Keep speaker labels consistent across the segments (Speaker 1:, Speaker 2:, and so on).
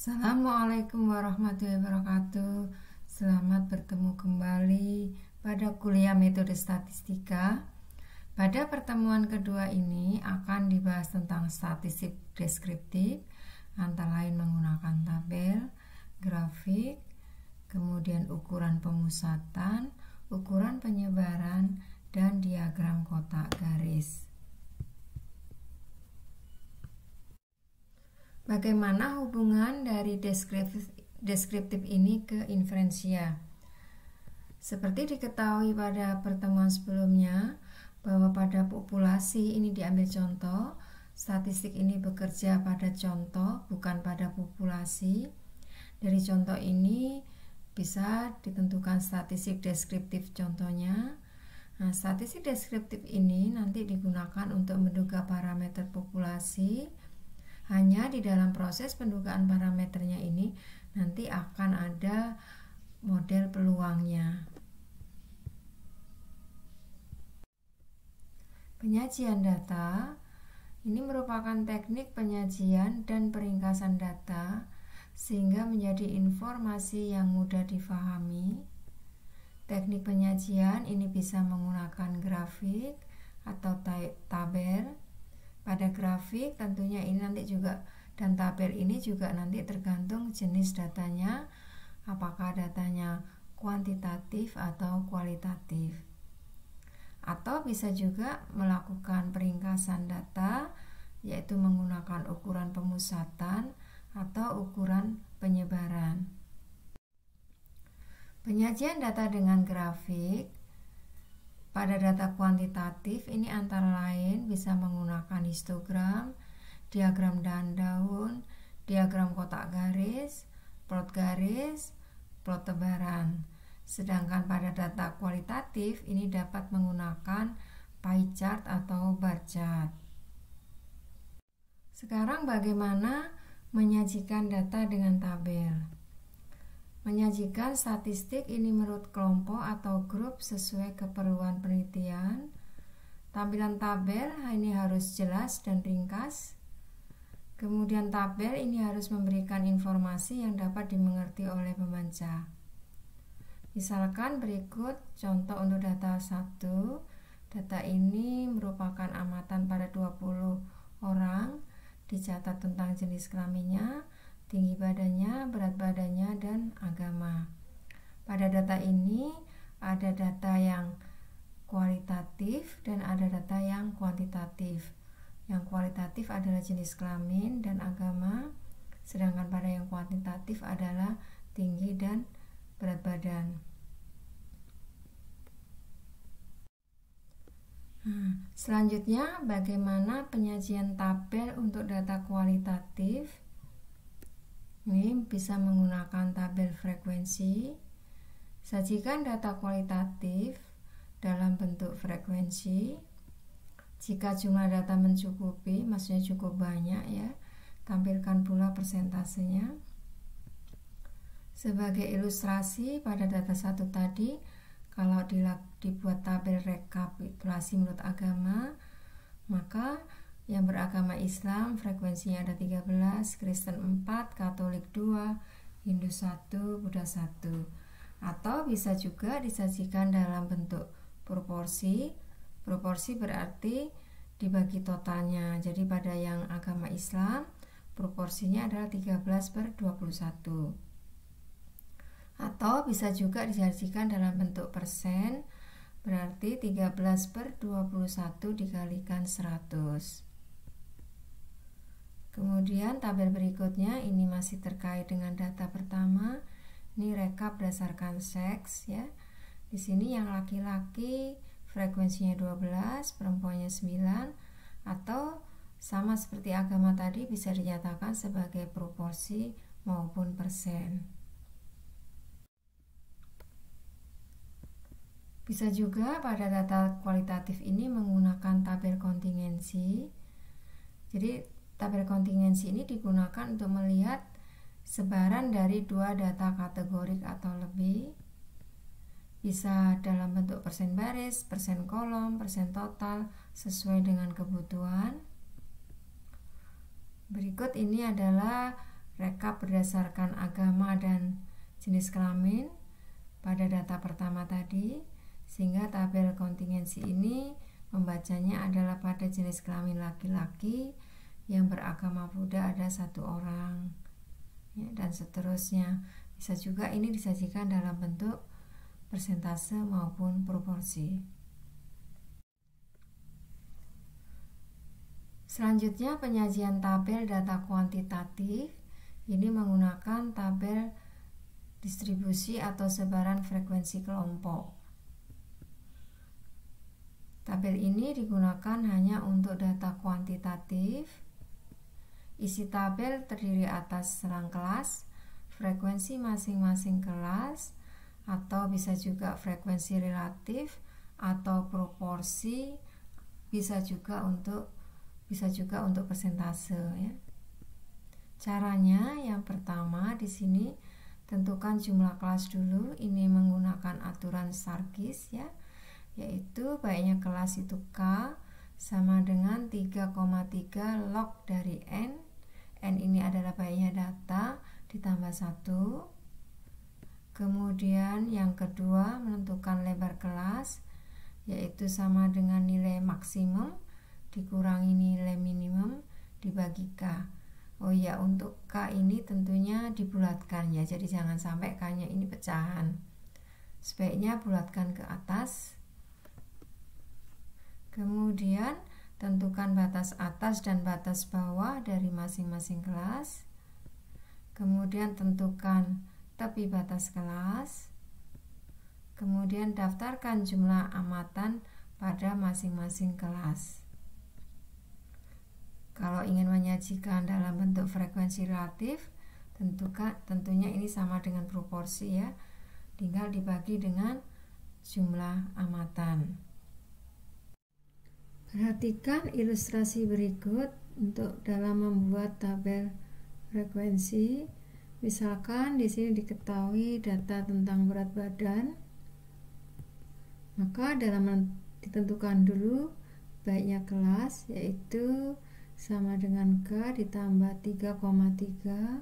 Speaker 1: Assalamualaikum warahmatullahi wabarakatuh. Selamat bertemu kembali pada kuliah metode statistika. Pada pertemuan kedua ini akan dibahas tentang statistik deskriptif, antara lain menggunakan tabel, grafik, kemudian ukuran pemusatan, ukuran penyebaran, dan diagram kotak garis. Bagaimana hubungan dari deskriptif ini ke inferensia? Seperti diketahui pada pertemuan sebelumnya, bahwa pada populasi ini diambil contoh, statistik ini bekerja pada contoh, bukan pada populasi. Dari contoh ini bisa ditentukan statistik deskriptif contohnya. Nah, statistik deskriptif ini nanti digunakan untuk menduga parameter populasi. Hanya di dalam proses pendugaan parameternya ini nanti akan ada model peluangnya. Penyajian data ini merupakan teknik penyajian dan peringkasan data sehingga menjadi informasi yang mudah difahami. Teknik penyajian ini bisa menggunakan grafik atau tabel. Pada grafik tentunya ini nanti juga, dan tabel ini juga nanti tergantung jenis datanya, apakah datanya kuantitatif atau kualitatif. Atau bisa juga melakukan peringkasan data, yaitu menggunakan ukuran pemusatan atau ukuran penyebaran. Penyajian data dengan grafik pada data kuantitatif ini antara lain bisa menggunakan histogram, diagram daun, diagram kotak garis, plot tebaran. Sedangkan pada data kualitatif ini dapat menggunakan pie chart atau bar chart. Sekarang bagaimana menyajikan data dengan tabel? Menyajikan statistik ini menurut kelompok atau grup sesuai keperluan penelitian. Tampilan tabel ini harus jelas dan ringkas. Kemudian tabel ini harus memberikan informasi yang dapat dimengerti oleh pembaca. Misalkan berikut contoh untuk data 1. Data ini merupakan amatan pada 20 orang. Dicatat tentang jenis kelaminnya, tinggi badannya, berat badannya, dan agama. Pada data ini ada data yang kualitatif dan ada data yang kuantitatif. Yang kualitatif adalah jenis kelamin dan agama, sedangkan pada yang kuantitatif adalah tinggi dan berat badan. Selanjutnya, bagaimana penyajian tabel untuk data kualitatif? Ini bisa menggunakan tabel frekuensi. Sajikan data kualitatif dalam bentuk frekuensi. Jika jumlah data mencukupi, maksudnya cukup banyak ya, tampilkan pula persentasenya. Sebagai ilustrasi pada data 1 tadi, kalau dibuat tabel rekapitulasi menurut agama, maka yang beragama Islam frekuensinya ada 13, Kristen 4, Katolik 2, Hindu 1, Buddha 1. Atau bisa juga disajikan dalam bentuk proporsi. Proporsi berarti dibagi totalnya. Jadi pada yang agama Islam proporsinya adalah 13/21. Atau bisa juga disajikan dalam bentuk persen, berarti 13/21 dikalikan 100. Kemudian tabel berikutnya ini masih terkait dengan data pertama. Ini rekap berdasarkan seks ya. Di sini yang laki-laki frekuensinya 12, perempuannya 9, atau sama seperti agama tadi bisa dinyatakan sebagai proporsi maupun persen. Bisa juga pada data kualitatif ini menggunakan tabel kontingensi. Jadi tabel kontingensi ini digunakan untuk melihat sebaran dari 2 data kategorik atau lebih. Bisa dalam bentuk persen baris, persen kolom, persen total sesuai dengan kebutuhan. Berikut ini adalah rekap berdasarkan agama dan jenis kelamin pada data pertama tadi, sehingga tabel kontingensi ini membacanya adalah pada jenis kelamin laki-laki yang beragama Buddha ada 1 orang, ya, dan seterusnya. Bisa juga ini disajikan dalam bentuk persentase maupun proporsi. Selanjutnya, penyajian tabel data kuantitatif ini menggunakan tabel distribusi atau sebaran frekuensi kelompok. Tabel ini digunakan hanya untuk data kuantitatif. Isi tabel terdiri atas selang kelas, frekuensi masing-masing kelas, atau bisa juga frekuensi relatif atau proporsi, bisa juga untuk persentase, ya. Caranya yang pertama di sini tentukan jumlah kelas dulu. Ini menggunakan aturan Sarkis, ya, yaitu baiknya kelas itu K sama dengan 3,3 log dari N. N ini adalah baiknya data ditambah 1. Kemudian yang kedua menentukan lebar kelas, yaitu sama dengan nilai maksimum dikurangi nilai minimum dibagi K. Oh ya, untuk K ini tentunya dibulatkan, ya, jadi jangan sampai K-nya ini pecahan. Sebaiknya bulatkan ke atas. Kemudian tentukan batas atas dan batas bawah dari masing-masing kelas. Kemudian tentukan tepi batas kelas. Kemudian daftarkan jumlah amatan pada masing-masing kelas. Kalau ingin menyajikan dalam bentuk frekuensi relatif, tentunya ini sama dengan proporsi, ya. Tinggal dibagi dengan jumlah amatan. Perhatikan ilustrasi berikut untuk dalam membuat tabel frekuensi. Misalkan di sini diketahui data tentang berat badan, maka dalam ditentukan dulu baiknya kelas, yaitu sama dengan K ditambah 3,3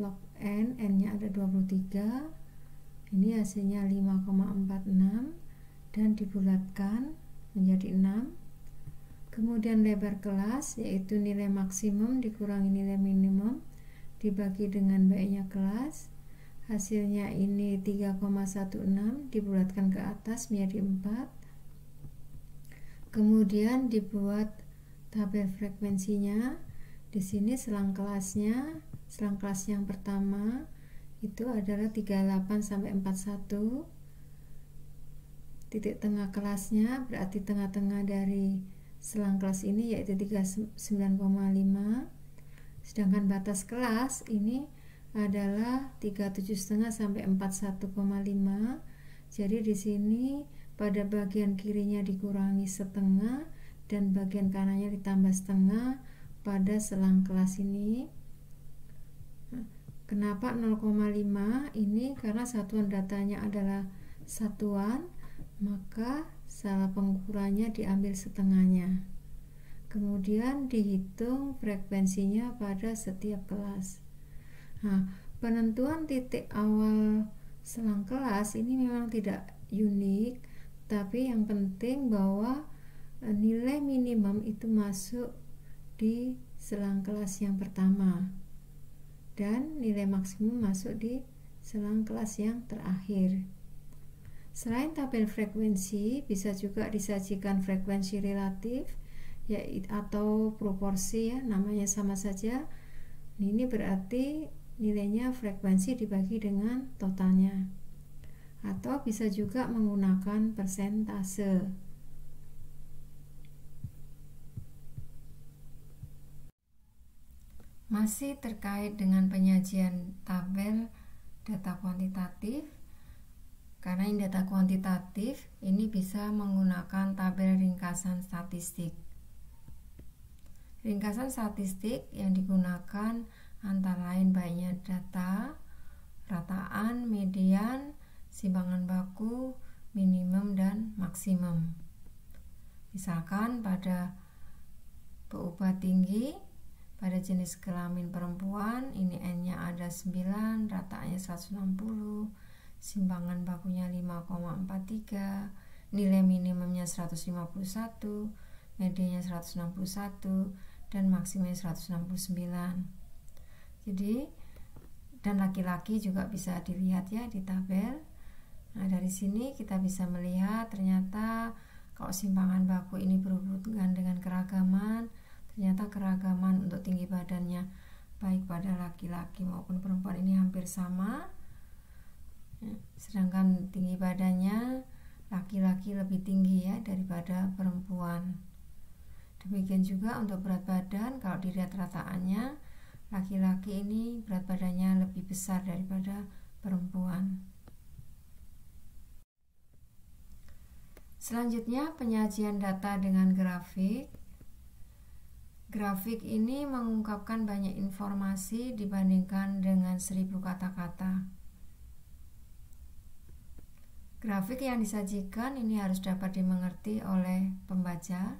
Speaker 1: log N, N-nya ada 23, ini hasilnya 5,46 dan dibulatkan menjadi 6. Kemudian lebar kelas, yaitu nilai maksimum dikurangi nilai minimum dibagi dengan baiknya kelas, hasilnya ini 3,16 dibulatkan ke atas menjadi 4. Kemudian dibuat tabel frekuensinya. Di sini selang kelasnya, selang kelas yang pertama itu adalah 38 sampai 41. Titik tengah kelasnya berarti tengah-tengah dari selang kelas ini yaitu 39,5. Sedangkan batas kelas ini adalah 37,5 sampai 41,5. Jadi di sini pada bagian kirinya dikurangi setengah dan bagian kanannya ditambah setengah pada selang kelas ini. Kenapa 0,5? Ini karena satuan datanya adalah satuan, maka salah pengukurannya diambil setengahnya. Kemudian dihitung frekuensinya pada setiap kelas. Nah, penentuan titik awal selang kelas ini memang tidak unik, tapi yang penting bahwa nilai minimum itu masuk di selang kelas yang pertama dan nilai maksimum masuk di selang kelas yang terakhir. Selain tabel frekuensi, bisa juga disajikan frekuensi relatif atau proporsi, ya, namanya sama saja. Ini berarti nilainya frekuensi dibagi dengan totalnya. Atau bisa juga menggunakan persentase. Masih terkait dengan penyajian tabel data kuantitatif, karena ini data kuantitatif, ini bisa menggunakan tabel ringkasan statistik. Ringkasan statistik yang digunakan antara lain baiknya data, rataan, median, simpangan baku, minimum, dan maksimum. Misalkan pada berupa tinggi, pada jenis kelamin perempuan ini N-nya ada 9, rataannya 160, simpangan bakunya 5,43, nilai minimumnya 151, medianya 161, dan maksimumnya 169. Jadi, dan laki-laki juga bisa dilihat ya di tabel. Nah, dari sini kita bisa melihat ternyata kalau simpangan baku ini berhubungan dengan keragaman, ternyata keragaman untuk tinggi badannya baik pada laki-laki maupun perempuan ini hampir sama. Sedangkan tinggi badannya laki-laki lebih tinggi ya daripada perempuan. Demikian juga untuk berat badan, kalau dilihat rataannya laki-laki ini berat badannya lebih besar daripada perempuan. Selanjutnya penyajian data dengan grafik. Grafik ini mengungkapkan banyak informasi dibandingkan dengan 1000 kata-kata. Grafik yang disajikan ini harus dapat dimengerti oleh pembaca.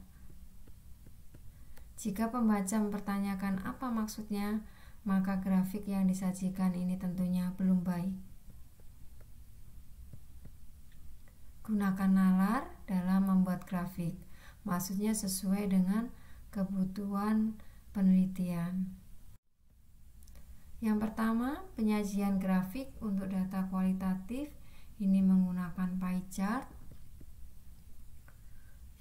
Speaker 1: Jika pembaca mempertanyakan apa maksudnya, maka grafik yang disajikan ini tentunya belum baik. Gunakan nalar dalam membuat grafik, maksudnya sesuai dengan kebutuhan penelitian. Yang pertama, penyajian grafik untuk data kualitatif ini menggunakan pie chart.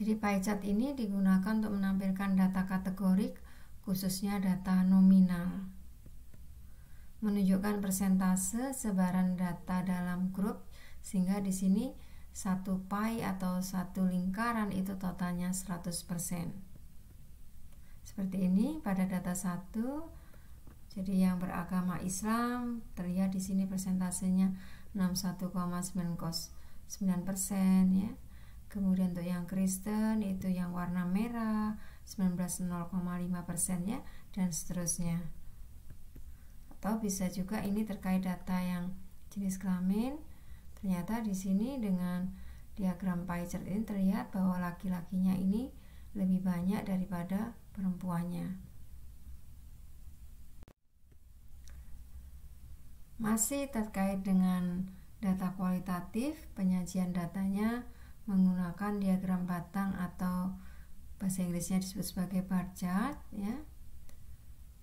Speaker 1: Jadi pie chart ini digunakan untuk menampilkan data kategorik, khususnya data nominal. Menunjukkan persentase sebaran data dalam grup, sehingga di sini satu pie atau satu lingkaran itu totalnya 100%. Seperti ini pada data 1. Jadi yang beragama Islam terlihat di sini persentasenya 61,9% ya. Kemudian untuk yang Kristen itu yang warna merah 19,05% ya, dan seterusnya. Atau bisa juga ini terkait data yang jenis kelamin. Ternyata di sini dengan diagram pie chart ini terlihat bahwa laki-lakinya ini lebih banyak daripada perempuannya. Masih terkait dengan data kualitatif, penyajian datanya menggunakan diagram batang atau bahasa Inggrisnya disebut sebagai bar chart ya.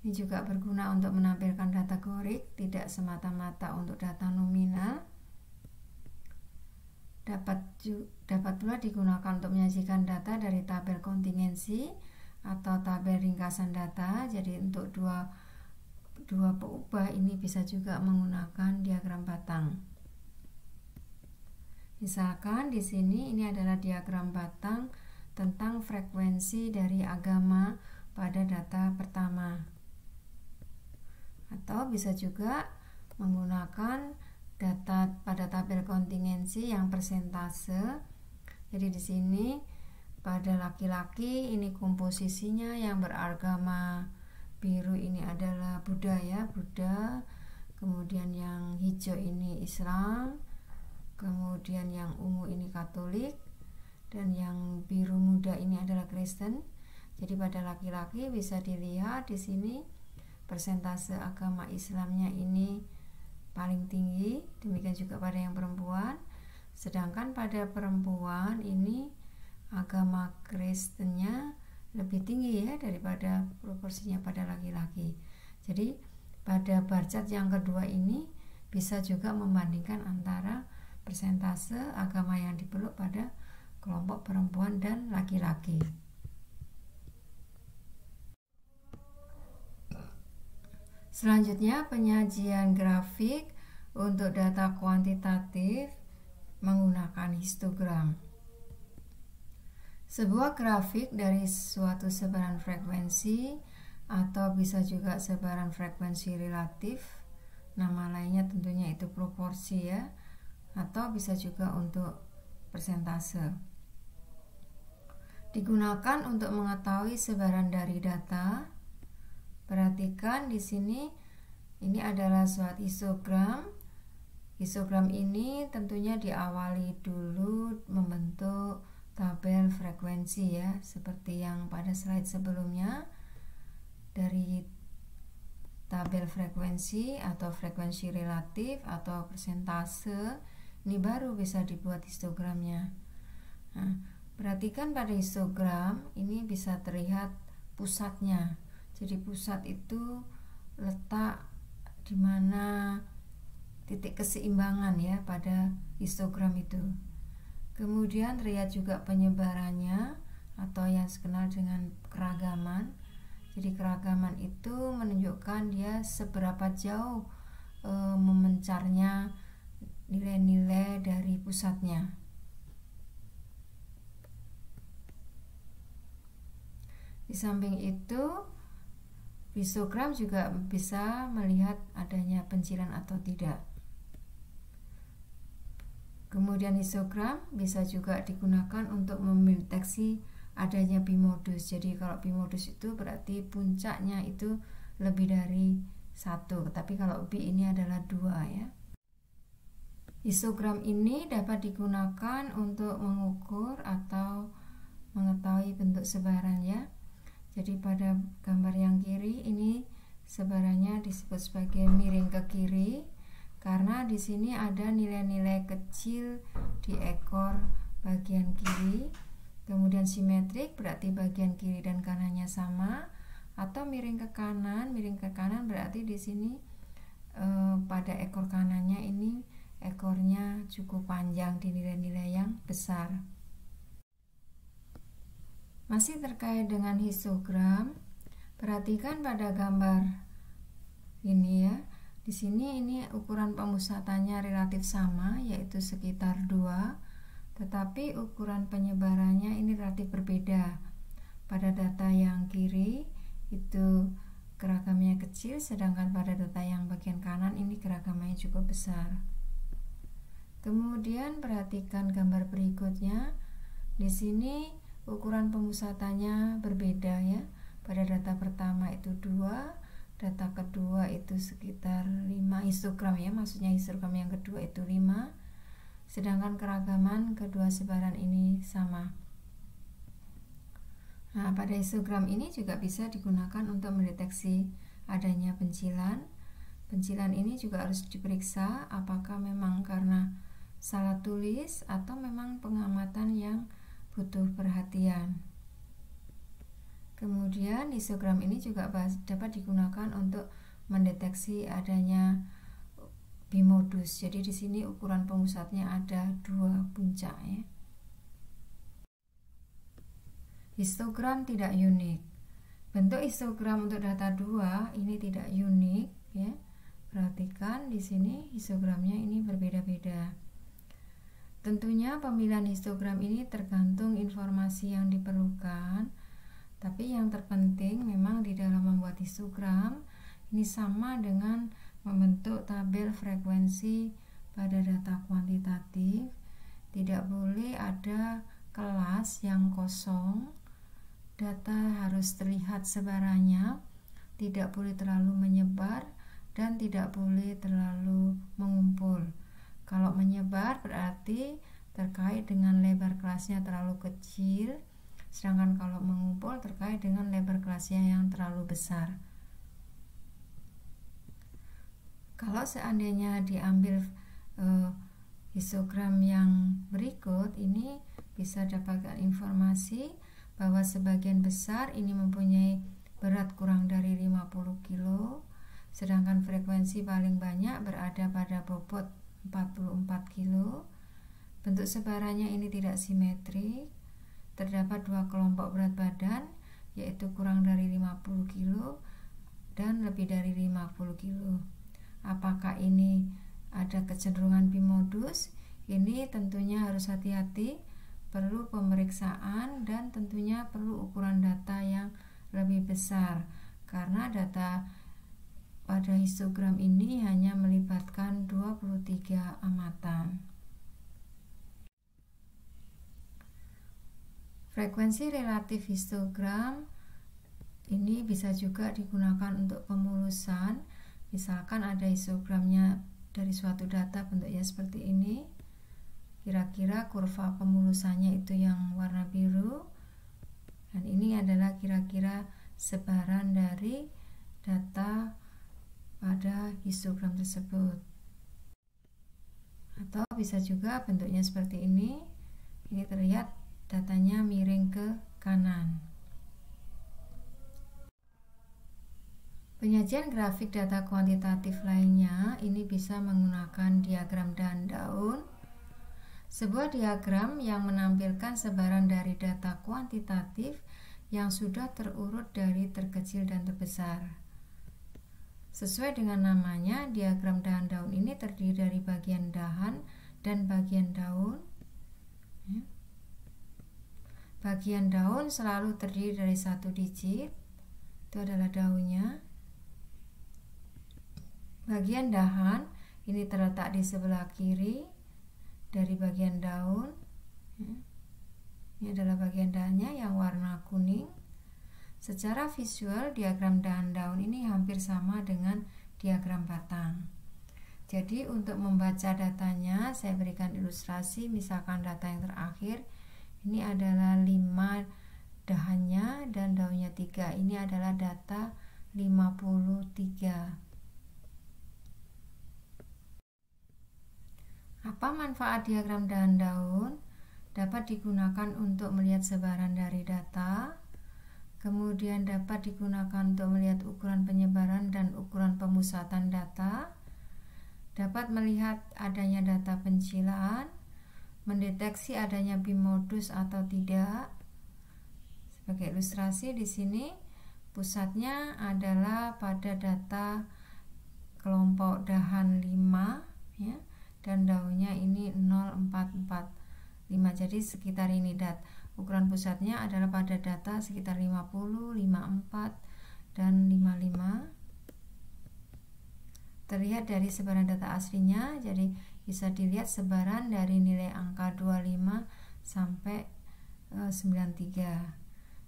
Speaker 1: Ini juga berguna untuk menampilkan data kategorik, tidak semata-mata untuk data nominal. Dapat pula digunakan untuk menyajikan data dari tabel kontingensi atau tabel ringkasan data. Jadi untuk dua peubah ini bisa juga menggunakan diagram batang. Misalkan di sini ini adalah diagram batang tentang frekuensi dari agama pada data pertama. Atau bisa juga menggunakan data pada tabel kontingensi yang persentase. Jadi di sini pada laki-laki ini komposisinya yang beragama biru ini adalah Buddha ya, Buddha. Kemudian yang hijau ini Islam. Kemudian yang ungu ini Katolik, dan yang biru muda ini adalah Kristen. Jadi pada laki-laki bisa dilihat di sini persentase agama Islamnya ini paling tinggi, demikian juga pada yang perempuan. Sedangkan pada perempuan ini agama Kristennya lebih tinggi ya daripada proporsinya pada laki-laki. Jadi pada bar chart yang kedua ini bisa juga membandingkan antara persentase agama yang dipeluk pada kelompok perempuan dan laki-laki. Selanjutnya penyajian grafik untuk data kuantitatif menggunakan histogram. Sebuah grafik dari suatu sebaran frekuensi atau bisa juga sebaran frekuensi relatif, nama lainnya tentunya itu proporsi ya, atau bisa juga untuk persentase. Digunakan untuk mengetahui sebaran dari data. Perhatikan di sini ini adalah suatu histogram. Histogram ini tentunya diawali dulu membentuk tabel frekuensi ya, seperti yang pada slide sebelumnya. Dari tabel frekuensi atau frekuensi relatif atau persentase, ini baru bisa dibuat histogramnya. Nah, perhatikan pada histogram ini bisa terlihat pusatnya. Jadi pusat itu letak di mana titik keseimbangan ya pada histogram itu. Kemudian terlihat juga penyebarannya atau yang dikenal dengan keragaman. Jadi keragaman itu menunjukkan dia seberapa jauh memencarnya nilai-nilai dari pusatnya. Di samping itu, histogram juga bisa melihat adanya pencilan atau tidak. Kemudian histogram bisa juga digunakan untuk mendeteksi adanya bimodus. Jadi kalau bimodus itu berarti puncaknya itu lebih dari 1, tapi kalau B ini adalah 2 ya. Histogram ini dapat digunakan untuk mengukur atau mengetahui bentuk sebaran ya. Jadi pada gambar yang kiri ini sebarannya disebut sebagai miring ke kiri karena di sini ada nilai-nilai kecil di ekor bagian kiri. Kemudian simetrik berarti bagian kiri dan kanannya sama, atau miring ke kanan. Miring ke kanan berarti di sini pada ekor kanannya ini ekornya cukup panjang di nilai-nilai yang besar. Masih terkait dengan histogram, perhatikan pada gambar ini ya. Di sini ini ukuran pemusatannya relatif sama, yaitu sekitar 2. Tetapi ukuran penyebarannya ini relatif berbeda. Pada data yang kiri itu geragamnya kecil, sedangkan pada data yang bagian kanan ini geragamnya cukup besar. Kemudian perhatikan gambar berikutnya. Di sini ukuran pemusatannya berbeda ya. Pada data pertama itu 2, data kedua itu sekitar 5 histogram ya, maksudnya histogram yang kedua itu 5. Sedangkan keragaman kedua sebaran ini sama. Nah, pada histogram ini juga bisa digunakan untuk mendeteksi adanya pencilan. Pencilan ini juga harus diperiksa apakah memang karena salah tulis atau memang pengamatan yang butuh perhatian. Kemudian histogram ini juga dapat digunakan untuk mendeteksi adanya bimodus. Jadi di sini ukuran pemusatnya ada 2 puncak ya. Histogram tidak unik. Bentuk histogram untuk data 2 ini tidak unik ya. Perhatikan di sini histogramnya ini berbeda-beda. Tentunya pemilihan histogram ini tergantung informasi yang diperlukan. Tapi yang terpenting memang di dalam membuat histogram ini sama dengan membentuk tabel frekuensi pada data kuantitatif. Tidak boleh ada kelas yang kosong. Data harus terlihat sebarannya, tidak boleh terlalu menyebar dan tidak boleh terlalu mengumpul. Kalau menyebar berarti terkait dengan lebar kelasnya terlalu kecil, sedangkan kalau mengumpul terkait dengan lebar kelasnya yang terlalu besar. Kalau seandainya diambil histogram yang berikut, ini bisa dapatkan informasi bahwa sebagian besar ini mempunyai berat kurang dari 50 kilo, sedangkan frekuensi paling banyak berada pada bobot 44 kilo. Bentuk sebarannya ini tidak simetrik. Terdapat 2 kelompok berat badan, yaitu kurang dari 50 kilo dan lebih dari 50 kilo. Apakah ini ada kecenderungan bimodus? Ini tentunya harus hati-hati, perlu pemeriksaan dan tentunya perlu ukuran data yang lebih besar karena data pada histogram ini hanya melibatkan 23 amatan. Frekuensi relatif histogram ini bisa juga digunakan untuk pemulusan. Misalkan ada histogramnya dari suatu data bentuknya seperti ini, kira-kira kurva pemulusannya itu yang warna biru, dan ini adalah kira-kira sebaran dari data pada histogram tersebut. Atau bisa juga bentuknya seperti ini. Ini terlihat datanya miring ke kanan. Penyajian grafik data kuantitatif lainnya ini bisa menggunakan diagram dahan daun. Sebuah diagram yang menampilkan sebaran dari data kuantitatif yang sudah terurut dari terkecil dan terbesar. Sesuai dengan namanya, diagram dahan daun ini terdiri dari bagian dahan dan bagian daun. Bagian daun selalu terdiri dari satu digit, itu adalah daunnya. Bagian dahan ini terletak di sebelah kiri dari bagian daun. Ini adalah bagian dahannya yang warna kuning. Secara visual, diagram dahan daun ini hampir sama dengan diagram batang. Jadi untuk membaca datanya, saya berikan ilustrasi. Misalkan data yang terakhir ini adalah 5 dahannya dan daunnya 3. Ini adalah data 53. Apa manfaat diagram dahan daun? Dapat digunakan untuk melihat sebaran dari data, kemudian dapat digunakan untuk melihat ukuran penyebaran dan ukuran pemusatan data, dapat melihat adanya data pencilan, mendeteksi adanya bimodus atau tidak. Sebagai ilustrasi di sini pusatnya adalah pada data kelompok dahan 5 ya. Dan daunnya ini 0,445, jadi sekitar ini ukuran pusatnya adalah pada data sekitar 50, 54 dan 55. Terlihat dari sebaran data aslinya, jadi bisa dilihat sebaran dari nilai angka 25 sampai 93.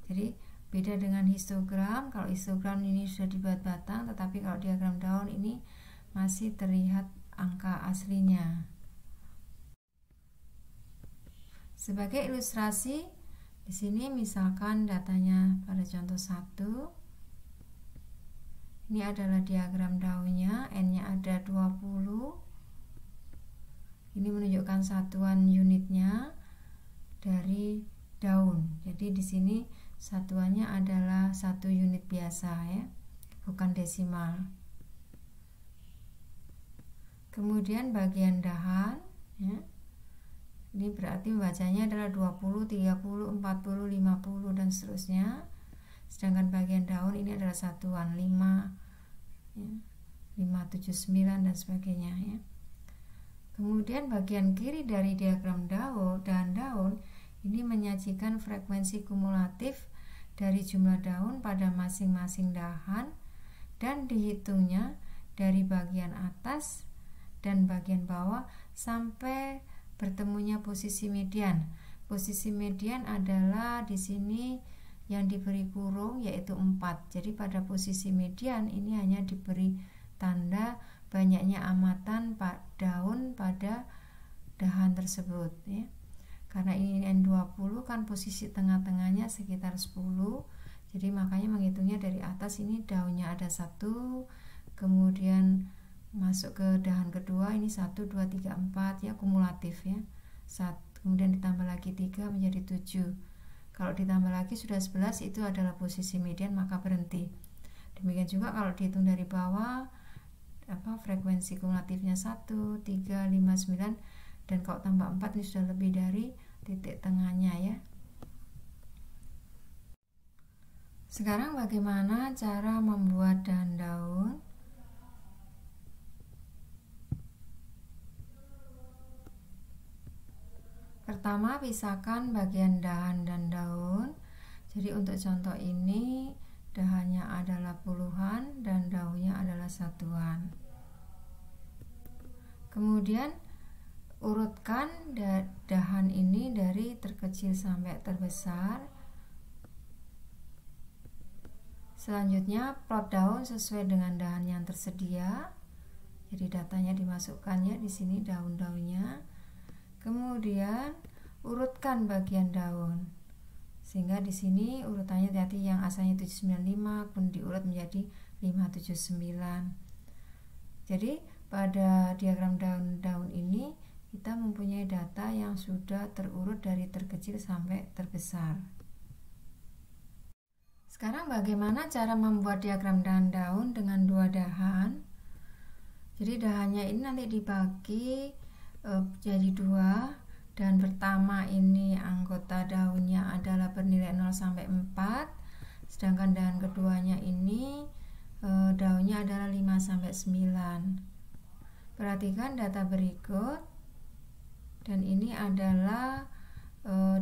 Speaker 1: Jadi beda dengan histogram. Kalau histogram ini sudah dibuat batang, tetapi kalau diagram daun ini masih terlihat angka aslinya. Sebagai ilustrasi, di sini misalkan datanya pada contoh 1. Ini adalah diagram daunnya, N-nya ada 20. Ini menunjukkan satuan unitnya dari daun. Jadi di sini satuannya adalah 1 unit biasa ya, bukan desimal. Kemudian bagian dahan ya, ini berarti membacanya adalah 20, 30, 40, 50 dan seterusnya. Sedangkan bagian daun ini adalah satuan 5 ya, 579 dan sebagainya ya. Kemudian bagian kiri dari diagram dahan daun ini menyajikan frekuensi kumulatif dari jumlah daun pada masing-masing dahan dan dihitungnya dari bagian atas dan bagian bawah sampai bertemunya posisi median. Posisi median adalah di sini yang diberi kurung yaitu 4. Jadi pada posisi median ini hanya diberi tanda banyaknya amatan daun pada dahan tersebut ya. Karena ini N20 kan posisi tengah-tengahnya sekitar 10. Jadi makanya menghitungnya dari atas, ini daunnya ada 1, kemudian masuk ke dahan kedua ini 1, 2, 3, 4 ya, kumulatif ya. Kemudian ditambah lagi 3 menjadi 7. Kalau ditambah lagi sudah 11, itu adalah posisi median, maka berhenti. Demikian juga kalau dihitung dari bawah, frekuensi kumulatifnya 1, 3, 5, 9, dan kalau tambah 4 ini sudah lebih dari titik tengahnya ya. Sekarang bagaimana cara membuat dahan daun? Pertama, pisahkan bagian dahan dan daun. Jadi untuk contoh ini dahannya adalah puluhan dan daunnya adalah satuan. Kemudian urutkan dahan ini dari terkecil sampai terbesar. Selanjutnya plot daun sesuai dengan dahan yang tersedia. Jadi datanya dimasukkan ya di sini daun-daunnya. Kemudian urutkan bagian daun. Sehingga di sini urutannya tadi yang asalnya 795 pun diurut menjadi 579. Jadi pada diagram daun-daun ini kita mempunyai data yang sudah terurut dari terkecil sampai terbesar. Sekarang bagaimana cara membuat diagram daun dengan dua dahan? Jadi dahannya ini nanti dibagi jadi dua. Dan pertama ini anggota daunnya adalah bernilai 0 sampai 4, sedangkan dahan keduanya ini daunnya adalah 5 sampai 9. Perhatikan data berikut, dan ini adalah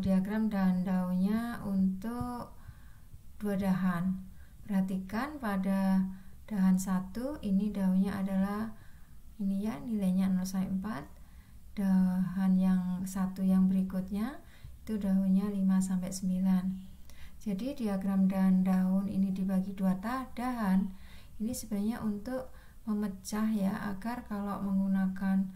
Speaker 1: diagram daun-daunnya untuk dua dahan. Perhatikan pada dahan 1 ini daunnya adalah ini ya, nilainya 0 sampai 4. Dahan yang satu yang berikutnya itu daunnya 5 sampai 9. Jadi diagram daun ini dibagi dua dahan ini sebenarnya untuk memecah ya, agar kalau menggunakan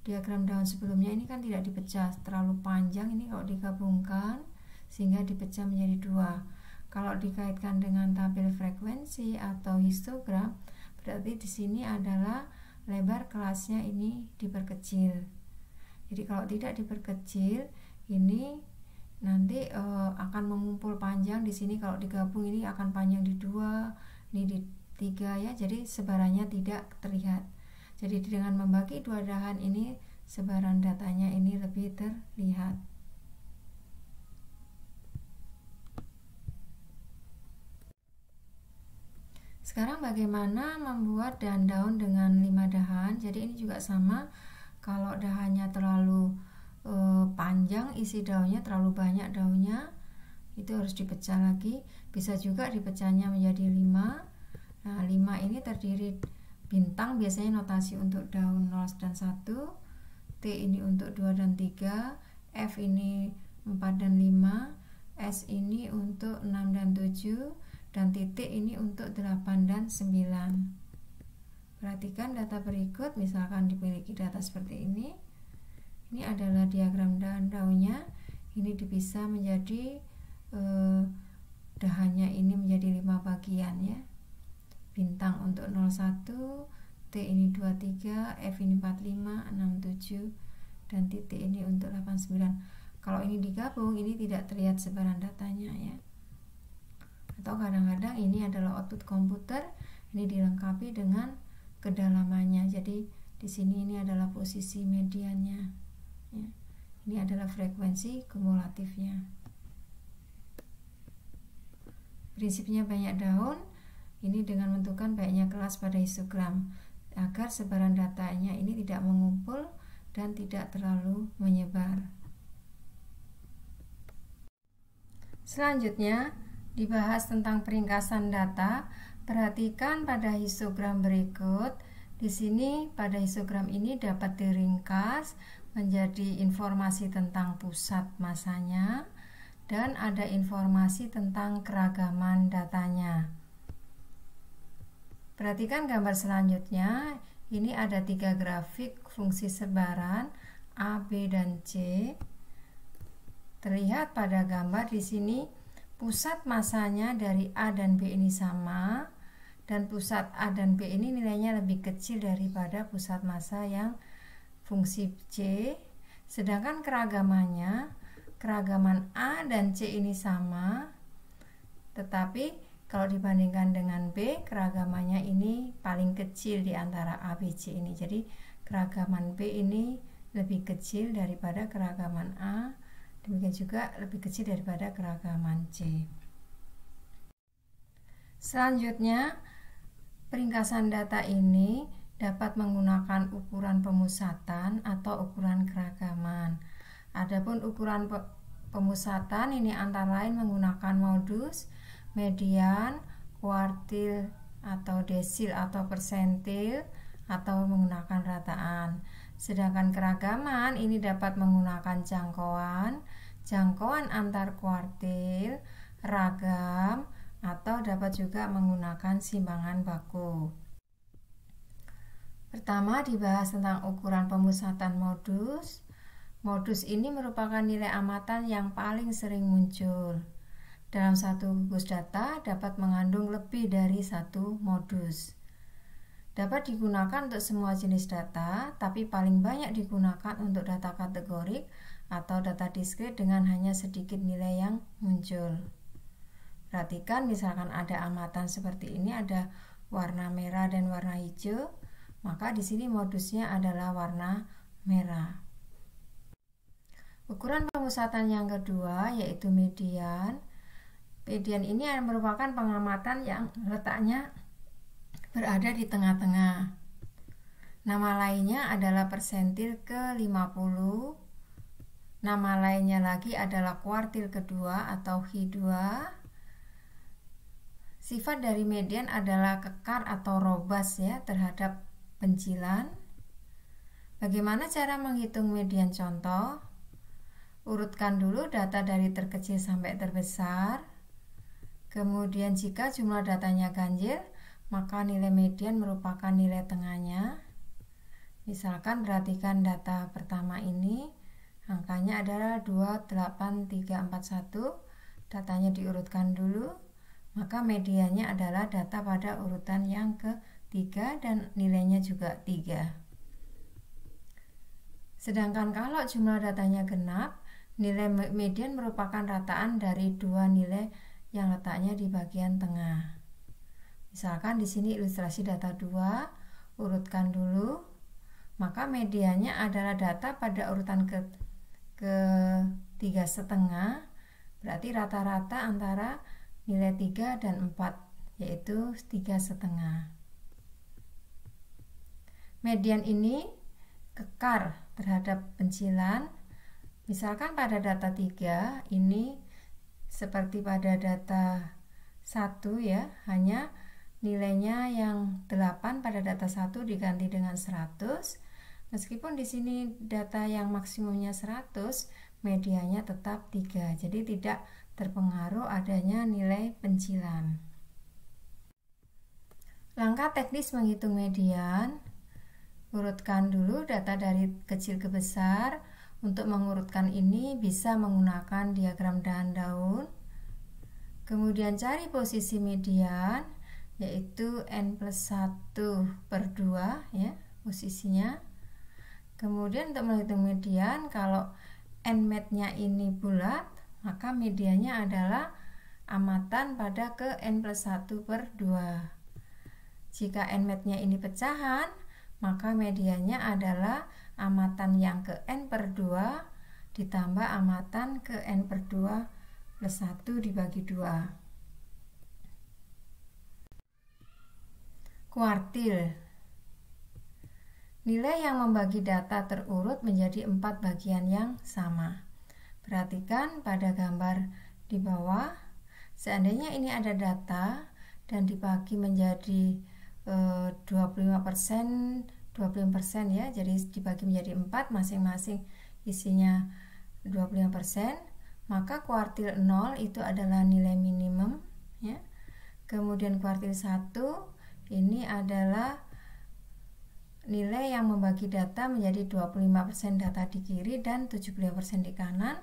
Speaker 1: diagram daun sebelumnya ini kan tidak dipecah, terlalu panjang, ini kalau digabungkan sehingga dipecah menjadi dua. Kalau dikaitkan dengan tabel frekuensi atau histogram, berarti di sini adalah lebar kelasnya ini diperkecil. Jadi kalau tidak diperkecil, ini nanti akan mengumpul panjang di sini. Kalau digabung ini akan panjang di 2, ini di 3 ya. Jadi sebarannya tidak terlihat. Jadi dengan membagi dua dahan ini, sebaran datanya ini lebih terlihat. Sekarang bagaimana membuat daun dengan 5 dahan? Jadi ini juga sama. Kalau dahannya terlalu panjang, isi daunnya terlalu banyak daunnya, itu harus dipecah lagi. Bisa juga dipecahnya menjadi 5. Nah, 5 ini terdiri bintang, biasanya notasi untuk daun 0 dan 1, T ini untuk 2 dan 3, F ini 4 dan 5, S ini untuk 6 dan 7, dan titik ini untuk 8 dan 9. Perhatikan data berikut, misalkan dimiliki data seperti ini. Ini adalah diagram daunnya. Ini dipisah menjadi dahannya ini menjadi 5 bagian ya. Bintang untuk 01, T ini 23, F ini 45, 67, dan titik ini untuk 89. Kalau ini digabung, ini tidak terlihat sebaran datanya ya. Atau kadang-kadang ini adalah output komputer, ini dilengkapi dengan kedalamannya. Jadi di sini ini adalah posisi mediannya ya. Ini adalah frekuensi kumulatifnya. Prinsipnya banyak daun ini dengan menentukan banyaknya kelas pada histogram, agar sebaran datanya ini tidak mengumpul dan tidak terlalu menyebar. Selanjutnya dibahas tentang peringkasan data. Perhatikan pada histogram berikut. Di sini pada histogram ini dapat diringkas menjadi informasi tentang pusat masanya dan ada informasi tentang keragaman datanya. Perhatikan gambar selanjutnya. Ini ada 3 grafik fungsi sebaran A, B, dan C. Terlihat pada gambar di sini pusat masanya dari A dan B ini sama, dan pusat A dan B ini nilainya lebih kecil daripada pusat massa yang fungsi C. Sedangkan keragaman A dan C ini sama, tetapi kalau dibandingkan dengan B, keragamannya ini paling kecil di antara A, B, C ini. Jadi keragaman B ini lebih kecil daripada keragaman A, demikian juga lebih kecil daripada keragaman C. Selanjutnya, peringkasan data ini dapat menggunakan ukuran pemusatan atau ukuran keragaman. Adapun ukuran pemusatan ini antara lain menggunakan modus, median, kuartil atau desil atau persentil, atau menggunakan rataan. Sedangkan keragaman ini dapat menggunakan jangkauan antar kuartil, ragam, atau dapat juga menggunakan simbangan baku. Pertama dibahas tentang ukuran pemusatan modus. Modus ini merupakan nilai amatan yang paling sering muncul. Dalam satu gugus data dapat mengandung lebih dari satu modus. dapat digunakan untuk semua jenis data, tapi paling banyak digunakan untuk data kategorik atau data diskrit dengan hanya sedikit nilai yang muncul. Perhatikan misalkan ada amatan seperti ini, ada warna merah dan warna hijau, maka di sini modusnya adalah warna merah. Ukuran pemusatan yang kedua yaitu median. Median ini merupakan pengamatan yang letaknya berada di tengah-tengah. Nama lainnya adalah persentil ke-50. Nama lainnya lagi adalah kuartil kedua atau H2. Sifat dari median adalah kekar atau robust ya terhadap pencilan. Bagaimana cara menghitung median contoh? Urutkan dulu data dari terkecil sampai terbesar. Kemudian jika jumlah datanya ganjil, maka nilai median merupakan nilai tengahnya. Misalkan perhatikan data pertama ini, angkanya adalah 28341. Datanya diurutkan dulu, maka mediannya adalah data pada urutan yang ketiga dan nilainya juga 3. Sedangkan kalau jumlah datanya genap, nilai median merupakan rataan dari dua nilai yang letaknya di bagian tengah. Misalkan di sini ilustrasi data 2, urutkan dulu, maka mediannya adalah data pada urutan ke 3,5, berarti rata-rata antara nilai 3 dan 4, yaitu 3,5. Median ini kekar terhadap pencilan. Misalkan pada data 3 ini seperti pada data 1 ya, hanya nilainya yang 8 pada data 1 diganti dengan 100. Meskipun di sini data yang maksimumnya 100, medianya tetap 3. Jadi tidak terpengaruh adanya nilai pencilan. Langkah teknis menghitung median. Urutkan dulu data dari kecil ke besar. Untuk mengurutkan ini bisa menggunakan diagram daun. Kemudian cari posisi median, yaitu n+1/2 ya posisinya. Kemudian untuk menghitung median, kalau nmat-nya ini bulat, maka mediannya adalah amatan pada ke n+1/2. Jika nmat-nya ini pecahan, maka mediannya adalah amatan yang ke n/2 ditambah amatan ke n/2 plus 1 dibagi 2. Kuartil. Nilai yang membagi data terurut menjadi 4 bagian yang sama. Perhatikan pada gambar di bawah. Seandainya ini ada data dan dibagi menjadi 25%, 25% ya, jadi dibagi menjadi 4, masing-masing isinya 25%, maka kuartil 0 itu adalah nilai minimum ya. Kemudian kuartil 1 ini adalah nilai yang membagi data menjadi 25% data di kiri dan 75% di kanan.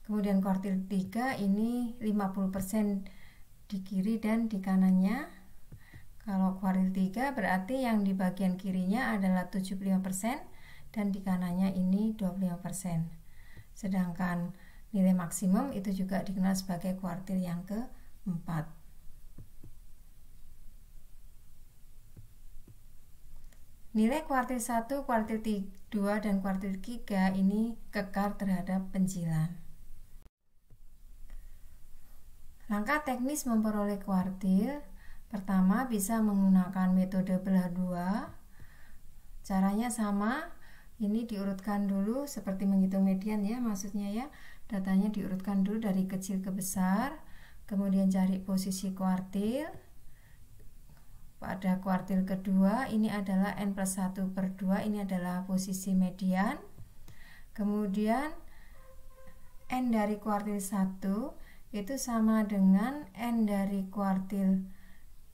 Speaker 1: Kemudian kuartil 3 ini 50% di kiri dan di kanannya. Kalau kuartil 3 berarti yang di bagian kirinya adalah 75% dan di kanannya ini 25%. Sedangkan nilai maksimum itu juga dikenal sebagai kuartil yang keempat. Nilai kuartil 1, kuartil 2, dan kuartil 3 ini kekar terhadap pencilan. Langkah teknis memperoleh kuartil. Pertama, bisa menggunakan metode belah 2. Caranya sama, ini diurutkan dulu seperti menghitung median ya, maksudnya ya, datanya diurutkan dulu dari kecil ke besar, kemudian cari posisi kuartil. Pada kuartil kedua ini adalah n+1/2, ini adalah posisi median. Kemudian n dari kuartil 1 itu sama dengan n dari kuartil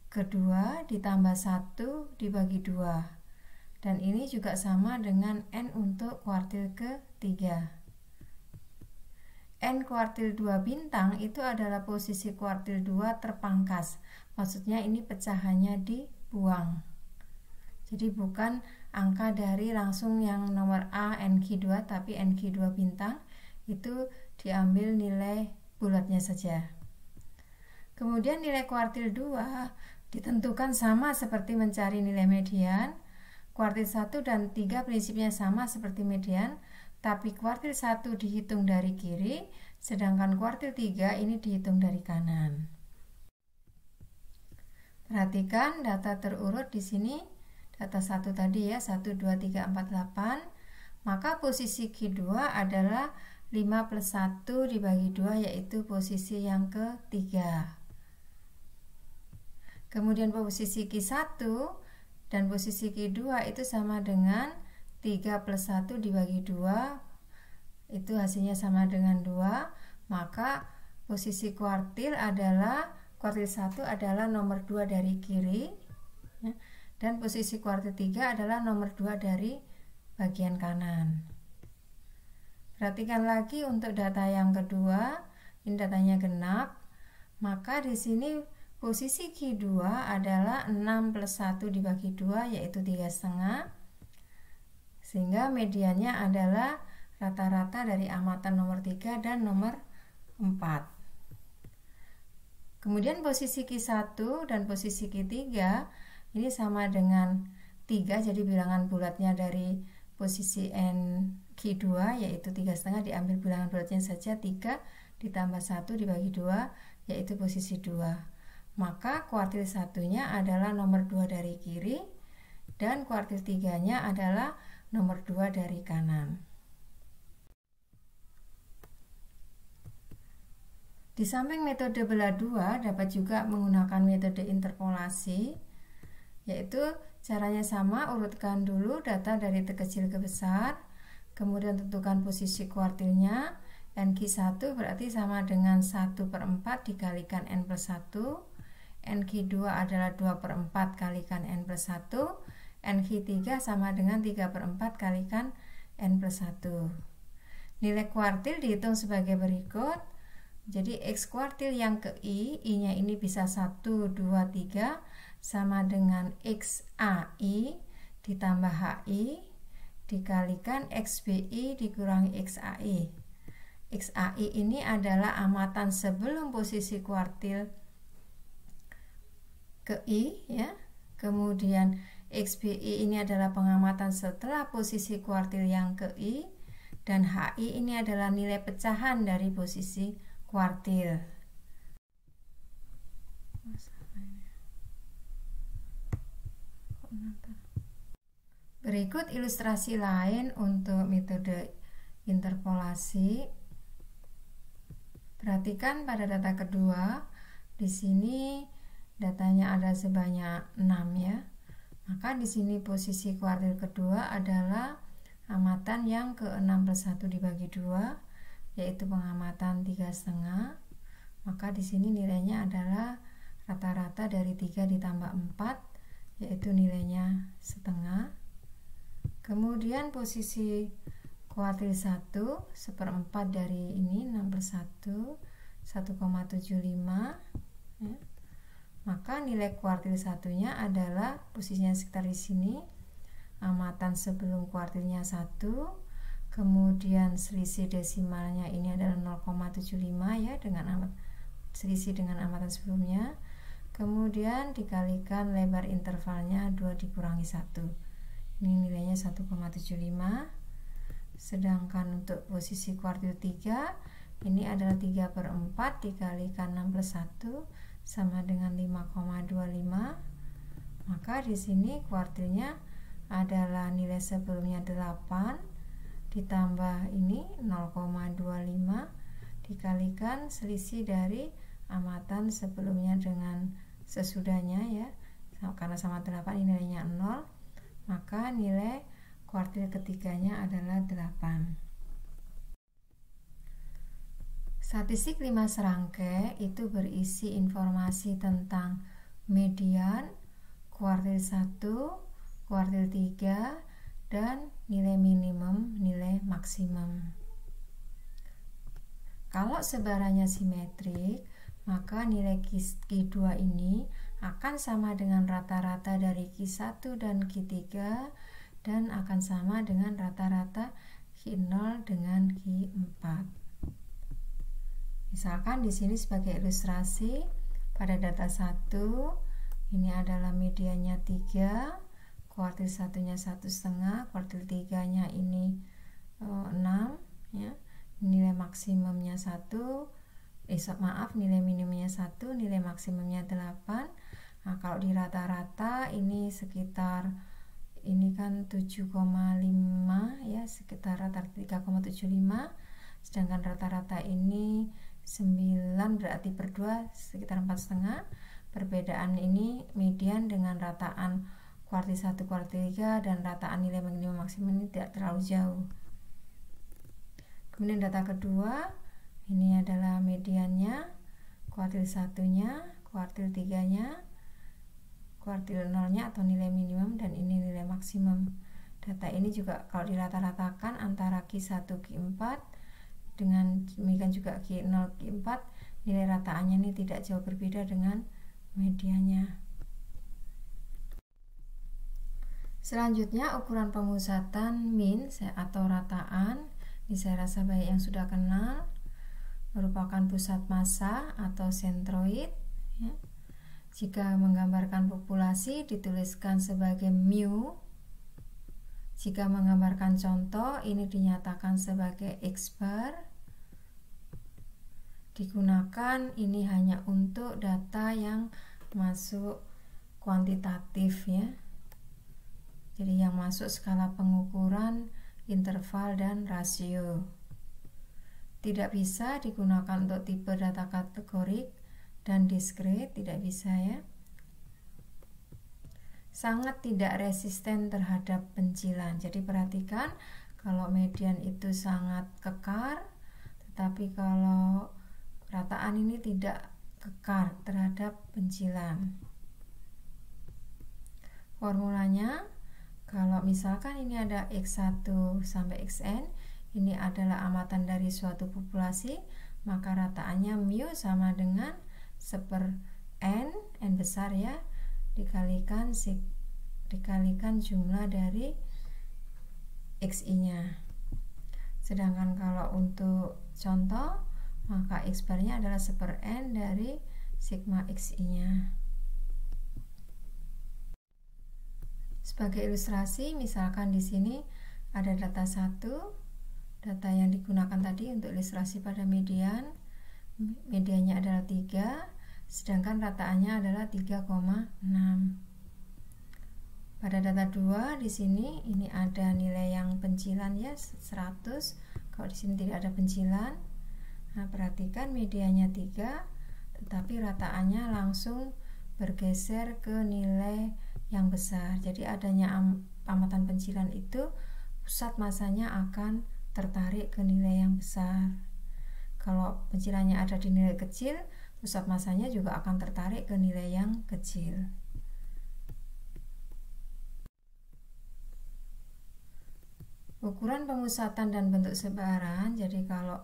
Speaker 1: kedua ditambah 1 dibagi 2, dan ini juga sama dengan n untuk kuartil ketiga. N kuartil 2 bintang itu adalah posisi kuartil 2 terpangkas, maksudnya ini pecahannya dibuang. Jadi bukan angka dari langsung yang nomor A NQ2, tapi NQ2 bintang itu diambil nilai bulatnya saja. Kemudian nilai kuartil 2 ditentukan sama seperti mencari nilai median. Kuartil 1 dan 3 prinsipnya sama seperti median, tapi kuartil 1 dihitung dari kiri, sedangkan kuartil 3 ini dihitung dari kanan. Perhatikan data terurut di sini. Data 1 tadi ya, 1, 2, 3, 4, 8. Maka posisi Q2 adalah 5 plus 1 dibagi 2, yaitu posisi yang ketiga. Kemudian posisi Q1 dan posisi Q2 itu sama dengan 3 plus 1 dibagi 2. Itu hasilnya sama dengan 2. Maka posisi kuartil 1 adalah nomor 2 dari kiri. Ya. Dan posisi kuartil 3 adalah nomor 2 dari bagian kanan. Perhatikan lagi untuk data yang kedua, ini datanya genap. Maka di sini posisi Q2 adalah 6 plus 1 dibagi 2, yaitu 3,5. Sehingga mediannya adalah rata-rata dari amatan nomor 3 dan nomor 4. Kemudian posisi Q1 dan posisi Q3 ini sama dengan 3, jadi bilangan bulatnya dari posisi NQ2 yaitu 3,5 diambil bilangan bulatnya saja, 3 ditambah 1 dibagi 2 yaitu posisi 2. Maka kuartil 1-nya adalah nomor 2 dari kiri dan kuartil 3-nya adalah nomor 2 dari kanan. Di samping metode belah 2 dapat juga menggunakan metode interpolasi, yaitu caranya sama, urutkan dulu data dari terkecil ke besar, kemudian tentukan posisi kuartilnya. NQ1 berarti sama dengan 1/4 dikalikan N plus 1, NQ2 adalah 2/4 kalikan N plus 1, NQ3 sama dengan 3/4 kalikan N plus 1. Nilai kuartil dihitung sebagai berikut. Jadi X kuartil yang ke I-nya ini bisa 1, 2, 3 sama dengan XAI ditambah HI dikalikan XBI dikurangi XAI. XAI ini adalah amatan sebelum posisi kuartil ke I ya. Kemudian XBI ini adalah pengamatan setelah posisi kuartil yang ke I, dan HI ini adalah nilai pecahan dari posisi kuartil. Berikut ilustrasi lain untuk metode interpolasi. Perhatikan pada data kedua, di sini datanya ada sebanyak 6 ya. Maka di sini posisi kuartil kedua adalah amatan yang ke-6 plus 1 dibagi 2, yaitu pengamatan 3,5. Maka di sini nilainya adalah rata-rata dari 3 ditambah 4, yaitu nilainya setengah. Kemudian posisi kuartil 1 1/4 dari ini 6 plus 1 1,75 ya. Maka nilai kuartil 1-nya adalah posisinya sekitar di sini, amatan sebelum kuartilnya 1, kemudian selisih desimalnya ini adalah 0,75 ya, dengan selisih dengan amatan sebelumnya, kemudian dikalikan lebar intervalnya 2 dikurangi 1, ini nilainya 1,75. Sedangkan untuk posisi kuartil 3 ini adalah 3/4 dikalikan 6 plus 1 sama dengan 5,25. Maka di sini kuartilnya adalah nilai sebelumnya 8 ditambah ini 0,25 dikalikan selisih dari amatan sebelumnya dengan sesudahnya ya, karena sama 8 ini nilainya 0, maka nilai kuartil ketiganya adalah 8. Statistik 5 serangkai itu berisi informasi tentang median, kuartil 1, kuartil 3, dan nilai minimum, nilai maksimum. Kalau sebarannya simetrik, maka nilai Q2 ini akan sama dengan rata-rata dari Q1 dan Q3 dan akan sama dengan rata-rata Q0 dengan Q4. Misalkan di sini sebagai ilustrasi pada data 1 ini adalah mediannya 3, kuartil 1-nya 1,5, kuartil 3-nya ini 6 ya. Nilai maksimumnya 1, nilai minimumnya 1, nilai maksimumnya 8. Nah, kalau di rata-rata ini sekitar ini kan 7,5 ya, sekitar rata-rata 3,75, sedangkan rata-rata ini 9 berarti per 2 sekitar 4,5. Perbedaan ini median dengan rataan kuartil 1, kuartil 3 dan rataan nilai minimum maksimum ini tidak terlalu jauh. Kemudian data kedua, ini adalah mediannya, kuartil 1-nya, kuartil 3-nya, kuartil 0-nya atau nilai minimum, dan ini nilai maksimum. Data ini juga kalau dirata-ratakan antara Q1, Q4 dengan demikian juga Q0, Q4, nilai rataannya ini tidak jauh berbeda dengan mediannya. Selanjutnya ukuran pemusatan mean atau rataan. Ini saya rasa banyak yang sudah kenal, merupakan pusat massa atau sentroid ya. Jika menggambarkan populasi dituliskan sebagai mu. Jika menggambarkan contoh ini dinyatakan sebagai X bar. Digunakan ini hanya untuk data yang masuk kuantitatif ya. Jadi yang masuk skala pengukuran, interval dan rasio. Tidak bisa digunakan untuk tipe data kategorik dan diskrit, tidak bisa ya. Sangat tidak resisten terhadap pencilan. Jadi perhatikan kalau median itu sangat kekar, tetapi kalau rataan ini tidak kekar terhadap pencilan. Formulanya, kalau misalkan ini ada X1 sampai Xn, ini adalah amatan dari suatu populasi, maka rataannya mu sama dengan 1/n, n besar ya, dikalikan jumlah dari xi-nya. Sedangkan kalau untuk contoh, maka X bar-nya adalah 1/n dari sigma xi-nya. Sebagai ilustrasi, misalkan di sini ada data 1, data yang digunakan tadi untuk ilustrasi pada median. Mediannya adalah 3, sedangkan rataannya adalah 3,6. Pada data 2 di sini ini ada nilai yang pencilan ya, 100. Kalau di sini tidak ada pencilan. Nah, perhatikan mediannya 3, tetapi rataannya langsung bergeser ke nilai yang besar. Jadi adanya amatan pencilan itu pusat massanya akan tertarik ke nilai yang besar. Kalau pencilannya ada di nilai kecil, pusat massanya juga akan tertarik ke nilai yang kecil. Ukuran pemusatan dan bentuk sebaran. Jadi kalau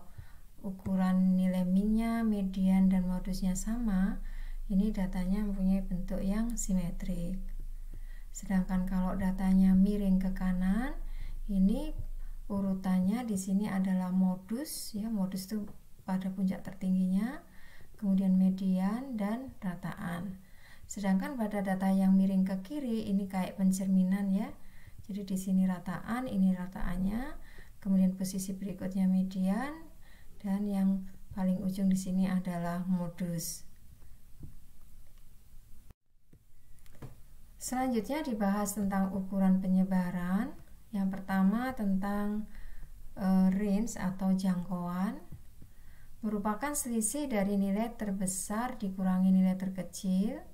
Speaker 1: ukuran nilai min-nya, median dan modusnya sama, ini datanya mempunyai bentuk yang simetrik. Sedangkan kalau datanya miring ke kanan, ini urutannya di sini adalah modus ya, modus itu pada puncak tertingginya, kemudian median dan rataan. Sedangkan pada data yang miring ke kiri ini kayak pencerminan ya. Jadi di sini rataan, ini rataannya, kemudian posisi berikutnya median, dan yang paling ujung di sini adalah modus. Selanjutnya dibahas tentang ukuran penyebaran. Yang pertama tentang range atau jangkauan, merupakan selisih dari nilai terbesar dikurangi nilai terkecil.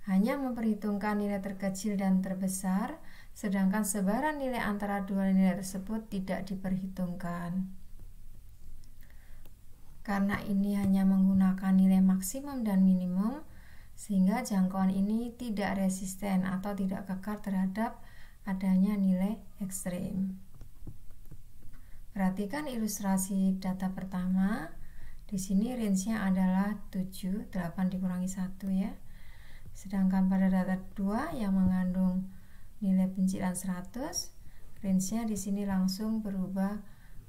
Speaker 1: Hanya memperhitungkan nilai terkecil dan terbesar, sedangkan sebaran nilai antara dua nilai tersebut tidak diperhitungkan. Karena ini hanya menggunakan nilai maksimum dan minimum, sehingga jangkauan ini tidak resisten atau tidak kekar terhadap adanya nilai ekstrim. Perhatikan ilustrasi data pertama. Di sini range-nya adalah 7, 8 dikurangi 1 ya. Sedangkan pada data 2 yang mengandung nilai pencilan 100, range-nya di sini langsung berubah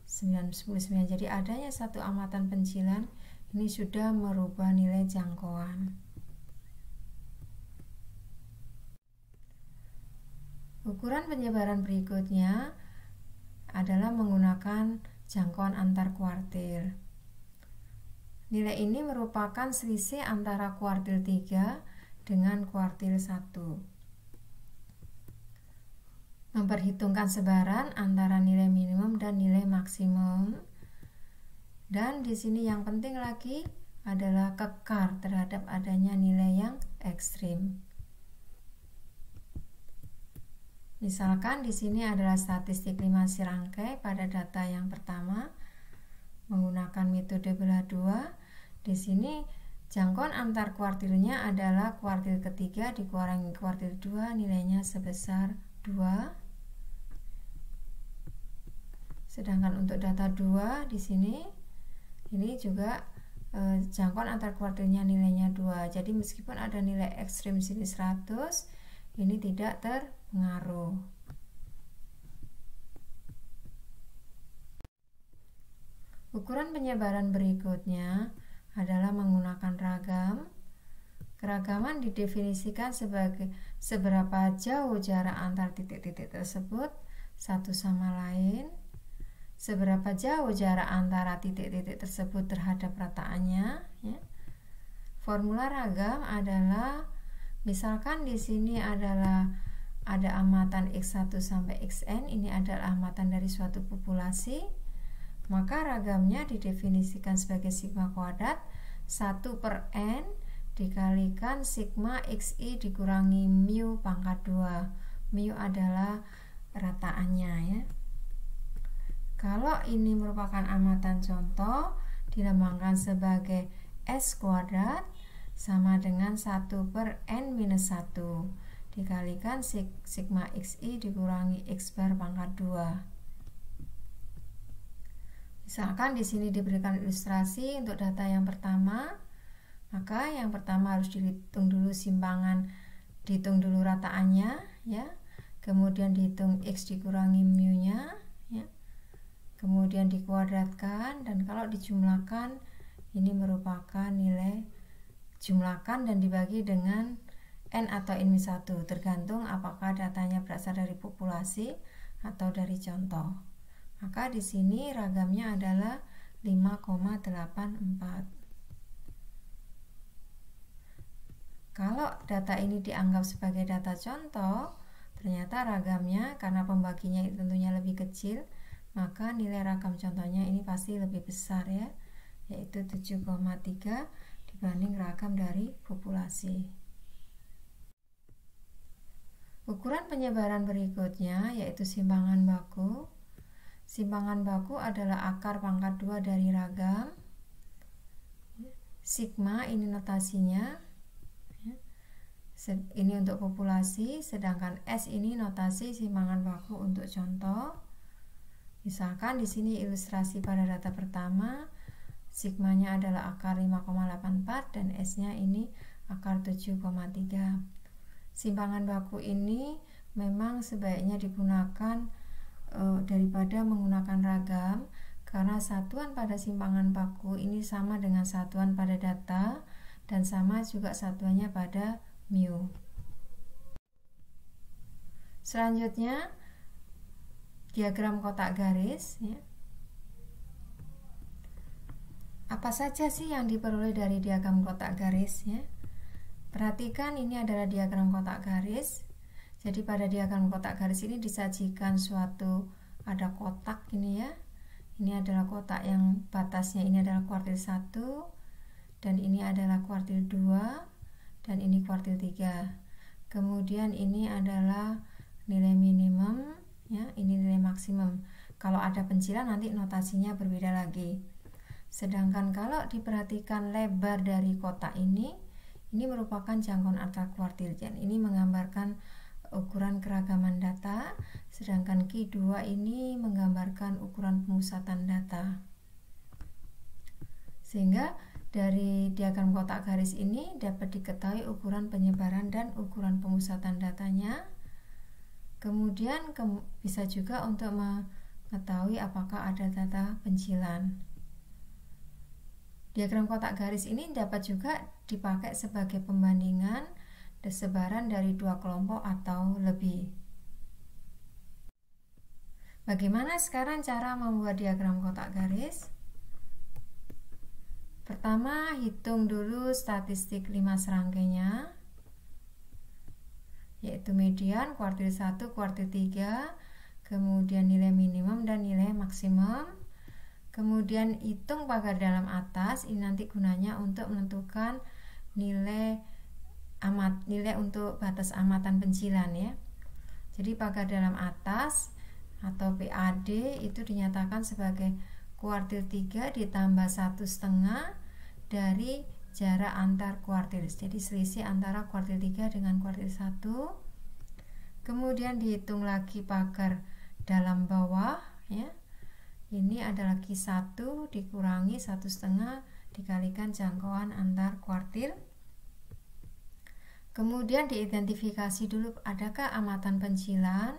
Speaker 1: 99. Jadi adanya satu amatan pencilan ini sudah merubah nilai jangkauan. Ukuran penyebaran berikutnya adalah menggunakan jangkauan antar kuartil. Nilai ini merupakan selisih antara kuartil 3 dengan kuartil 1. Memperhitungkan sebaran antara nilai minimum dan nilai maksimum. Dan di sini yang penting lagi adalah kekar terhadap adanya nilai yang ekstrim. Misalkan di sini adalah statistik 5 serangkai pada data yang pertama menggunakan metode belah 2. Di sini jangkauan antar kuartilnya adalah kuartil ketiga dikurangi kuartil 2, nilainya sebesar 2. Sedangkan untuk data 2 di sini ini juga jangkauan antar kuartilnya nilainya 2. Jadi meskipun ada nilai ekstrim sini 100, ini tidak terpengaruh. Ukuran penyebaran berikutnya adalah menggunakan ragam. Keragaman didefinisikan sebagai seberapa jauh jarak antar titik-titik tersebut satu sama lain, seberapa jauh jarak antara titik-titik tersebut terhadap rataannya. Ya. Formula ragam adalah, misalkan di sini adalah ada amatan x1 sampai xn, ini adalah amatan dari suatu populasi. Maka ragamnya didefinisikan sebagai sigma kuadrat 1/n dikalikan sigma xi dikurangi mu pangkat 2. Mu adalah rataannya ya. Kalau ini merupakan amatan contoh, dilambangkan sebagai s kuadrat sama dengan 1/n-1 dikalikan sigma xi dikurangi x bar pangkat 2. Misalkan di sini diberikan ilustrasi untuk data yang pertama, maka yang pertama harus dihitung dulu simpangan, dihitung dulu rataannya, ya. Kemudian dihitung x dikurangi mu-nya, ya. Kemudian dikuadratkan, dan kalau dijumlahkan ini merupakan nilai jumlahkan dan dibagi dengan n atau n-1, tergantung apakah datanya berasal dari populasi atau dari contoh. Maka di sini ragamnya adalah 5,84. Kalau data ini dianggap sebagai data contoh, ternyata ragamnya karena pembaginya tentunya lebih kecil, maka nilai ragam contohnya ini pasti lebih besar ya, yaitu 7,3 dibanding ragam dari populasi. Ukuran penyebaran berikutnya yaitu simpangan baku. Simpangan baku adalah akar pangkat 2 dari ragam. Sigma ini notasinya. Ini untuk populasi, sedangkan S ini notasi simpangan baku untuk contoh. Misalkan di sini ilustrasi pada data pertama, sigmanya adalah akar 5,84 dan S-nya ini akar 7,3. Simpangan baku ini memang sebaiknya digunakan daripada menggunakan ragam, karena satuan pada simpangan baku ini sama dengan satuan pada data dan sama juga satuannya pada mu. Selanjutnya diagram kotak garis ya. Apa saja sih yang diperoleh dari diagram kotak garis ya? Perhatikan ini adalah diagram kotak garis. Jadi pada diagram kotak garis ini disajikan ada kotak ini ya. Ini adalah kotak yang batasnya ini adalah kuartil 1 dan ini adalah kuartil 2 dan ini kuartil 3. Kemudian ini adalah nilai minimum ya, ini nilai maksimum. Kalau ada pencilan nanti notasinya berbeda lagi. Sedangkan kalau diperhatikan lebar dari kotak ini merupakan jangkauan antar kuartil dan ini menggambarkan ukuran keragaman data, sedangkan Q2 ini menggambarkan ukuran pemusatan data. Sehingga dari diagram kotak garis ini dapat diketahui ukuran penyebaran dan ukuran pemusatan datanya. Kemudian bisa juga untuk mengetahui apakah ada data pencilan. Diagram kotak garis ini dapat juga dipakai sebagai pembandingan sebaran dari dua kelompok atau lebih. Bagaimana sekarang cara membuat diagram kotak garis? Pertama, hitung dulu statistik 5 serangkainya, yaitu median, kuartil 1, kuartil 3, kemudian nilai minimum dan nilai maksimum. Kemudian hitung pagar dalam atas, ini nanti gunanya untuk menentukan nilai untuk batas amatan pencilan ya. Jadi pagar dalam atas atau PAD itu dinyatakan sebagai kuartil 3 ditambah 1/2 dari jarak antar kuartil. Jadi selisih antara kuartil 3 dengan kuartil 1. Kemudian dihitung lagi pagar dalam bawah ya. Ini adalah Q1 dikurangi 1/2 dikalikan jangkauan antar kuartil. Kemudian diidentifikasi dulu adakah amatan pencilan.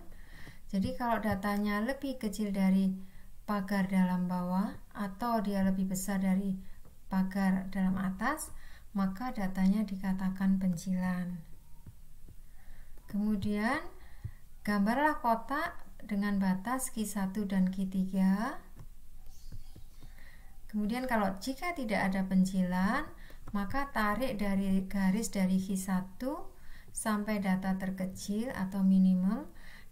Speaker 1: Jadi kalau datanya lebih kecil dari pagar dalam bawah atau dia lebih besar dari pagar dalam atas, maka datanya dikatakan pencilan. Kemudian gambarlah kotak dengan batas Q1 dan Q3. Kemudian kalau jika tidak ada pencilan, maka tarik dari garis dari Q1 sampai data terkecil atau minimum,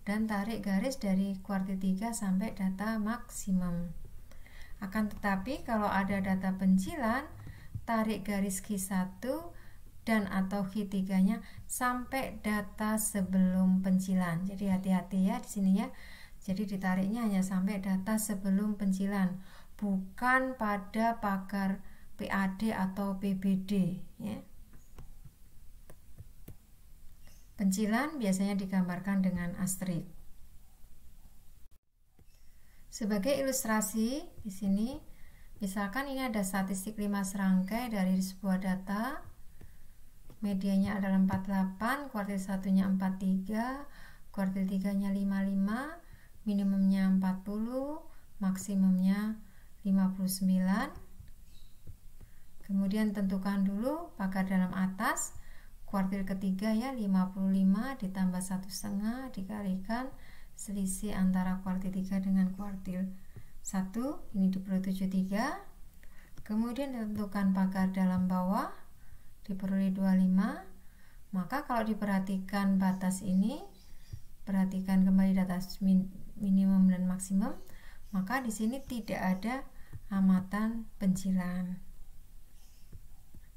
Speaker 1: dan tarik garis dari kuartil 3 sampai data maksimum. Akan tetapi kalau ada data pencilan, tarik garis Q1 dan atau Q3-nya sampai data sebelum pencilan. Jadi hati-hati ya di sini ya. Jadi ditariknya hanya sampai data sebelum pencilan, bukan pada pagar PAD atau PBD ya. Pencilan biasanya digambarkan dengan asterik. Sebagai ilustrasi di sini, misalkan ini ada statistik 5 serangkai dari sebuah data. Medianya adalah 48, kuartil 1-nya 43, kuartil 3-nya 55, minimumnya 40, maksimumnya 59. Kemudian tentukan dulu pagar dalam atas. Kuartil ketiga ya 55 ditambah 1/2 dikalikan selisih antara kuartil 3 dengan kuartil 1, ini diperoleh 73. Kemudian tentukan pagar dalam bawah, diperoleh 25. Maka kalau diperhatikan batas ini, perhatikan kembali data minimum dan maksimum, maka di sini tidak ada amatan pencilan.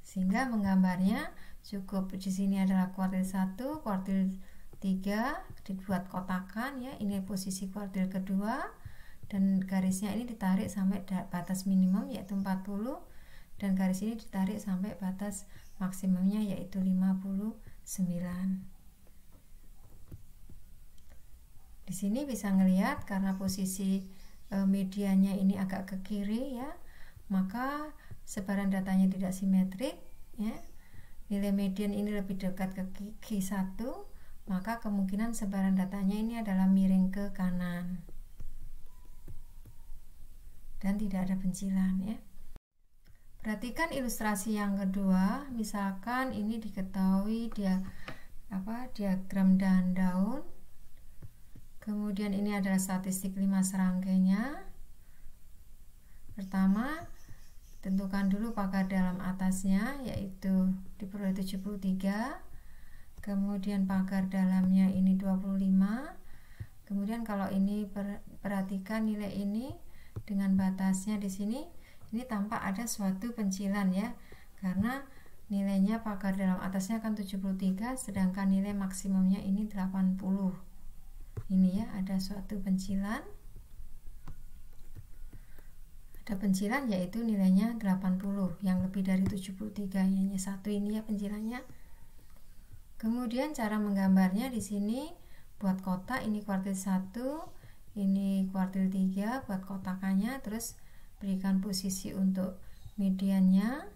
Speaker 1: Sehingga menggambarnya cukup di sini adalah kuartil 1, kuartil 3 dibuat kotakan ya. Ini posisi kuartil kedua dan garisnya ini ditarik sampai batas minimum yaitu 40 dan garis ini ditarik sampai batas maksimumnya yaitu 59. Di sini bisa ngelihat karena posisi medianya ini agak ke kiri ya, maka sebaran datanya tidak simetrik ya. Nilai median ini lebih dekat ke Q1, maka kemungkinan sebaran datanya ini adalah miring ke kanan dan tidak ada pencilan ya. Perhatikan ilustrasi yang kedua, misalkan ini diketahui diagram daun. Kemudian ini adalah statistik 5 serangkainya. Pertama, tentukan dulu pagar dalam atasnya yaitu diperoleh 73. Kemudian pagar dalamnya ini 25. Kemudian kalau ini perhatikan nilai ini dengan batasnya di sini, ini tampak ada suatu pencilan ya. Karena nilainya pagar dalam atasnya kan 73 sedangkan nilai maksimumnya ini 80. Ini ya, ada suatu pencilan. Ada pencilan yaitu nilainya 80 yang lebih dari 73, hanya satu ini ya pencilannya. Kemudian cara menggambarnya di sini buat kotak, ini kuartil 1, ini kuartil 3, buat kotakannya, terus berikan posisi untuk mediannya,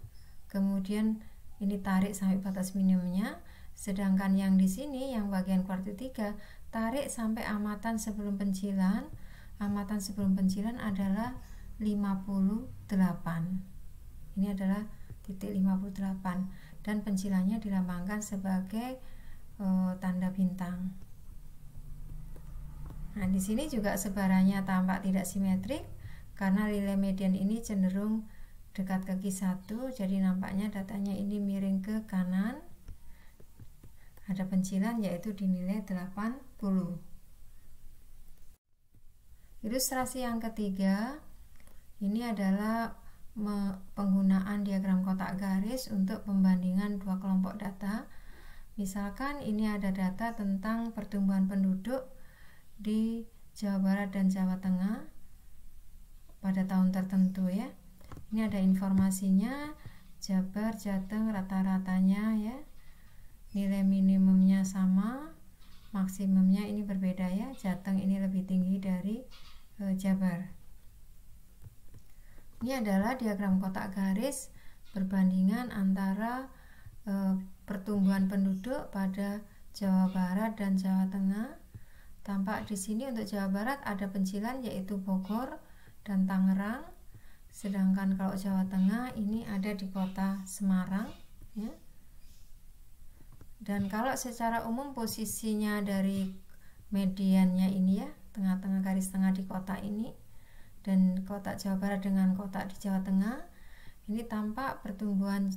Speaker 1: kemudian ini tarik sampai batas minimumnya, sedangkan yang di sini yang bagian kuartil 3 tarik sampai amatan sebelum pencilan. Amatan sebelum pencilan adalah 58. Ini adalah titik 58 dan pencilannya dilambangkan sebagai tanda bintang. Nah, di sini juga sebarannya tampak tidak simetrik karena nilai median ini cenderung dekat ke Q1, jadi nampaknya datanya ini miring ke kanan. Ada pencilan yaitu di nilai 80. Ilustrasi yang ketiga, ini adalah penggunaan diagram kotak garis untuk pembandingan dua kelompok data. Misalkan ini ada data tentang pertumbuhan penduduk di Jawa Barat dan Jawa Tengah pada tahun tertentu ya. Ini ada informasinya, Jabar, Jateng rata-ratanya ya. Nilai minimumnya sama, maksimumnya ini berbeda ya. Jateng ini lebih tinggi dari Jabar. Ini adalah diagram kotak garis perbandingan antara pertumbuhan penduduk pada Jawa Barat dan Jawa Tengah. Tampak di sini untuk Jawa Barat ada pencilan yaitu Bogor dan Tangerang. Sedangkan kalau Jawa Tengah ini ada di kota Semarang ya. Dan kalau secara umum posisinya dari mediannya ini ya, tengah-tengah garis tengah di kota ini dan kotak Jawa Barat dengan kotak di Jawa Tengah, ini tampak pertumbuhan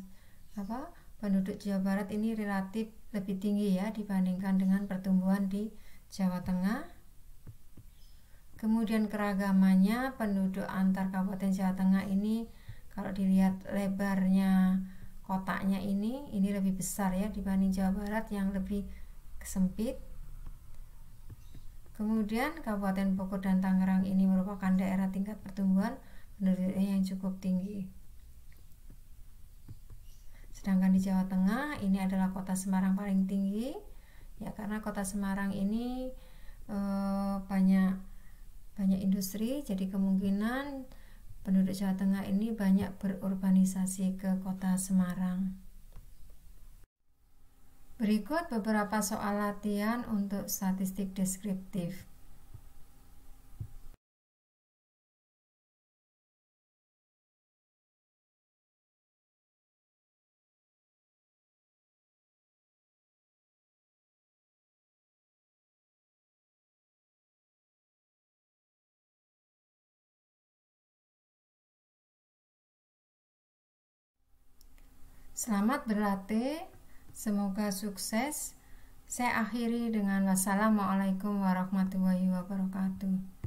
Speaker 1: penduduk Jawa Barat ini relatif lebih tinggi ya dibandingkan dengan pertumbuhan di Jawa Tengah. Kemudian keragamannya penduduk antar kabupaten Jawa Tengah ini kalau dilihat lebarnya kotaknya ini lebih besar ya dibanding Jawa Barat yang lebih sempit. Kemudian Kabupaten Bogor dan Tangerang ini merupakan daerah tingkat pertumbuhan penduduknya yang cukup tinggi. Sedangkan di Jawa Tengah ini adalah kota Semarang paling tinggi ya, karena kota Semarang ini banyak industri, jadi kemungkinan penduduk Jawa Tengah ini banyak berurbanisasi ke kota Semarang. Berikut beberapa soal latihan untuk statistik deskriptif. Selamat berlatih, semoga sukses. Saya akhiri dengan wassalamualaikum warahmatullahi wabarakatuh.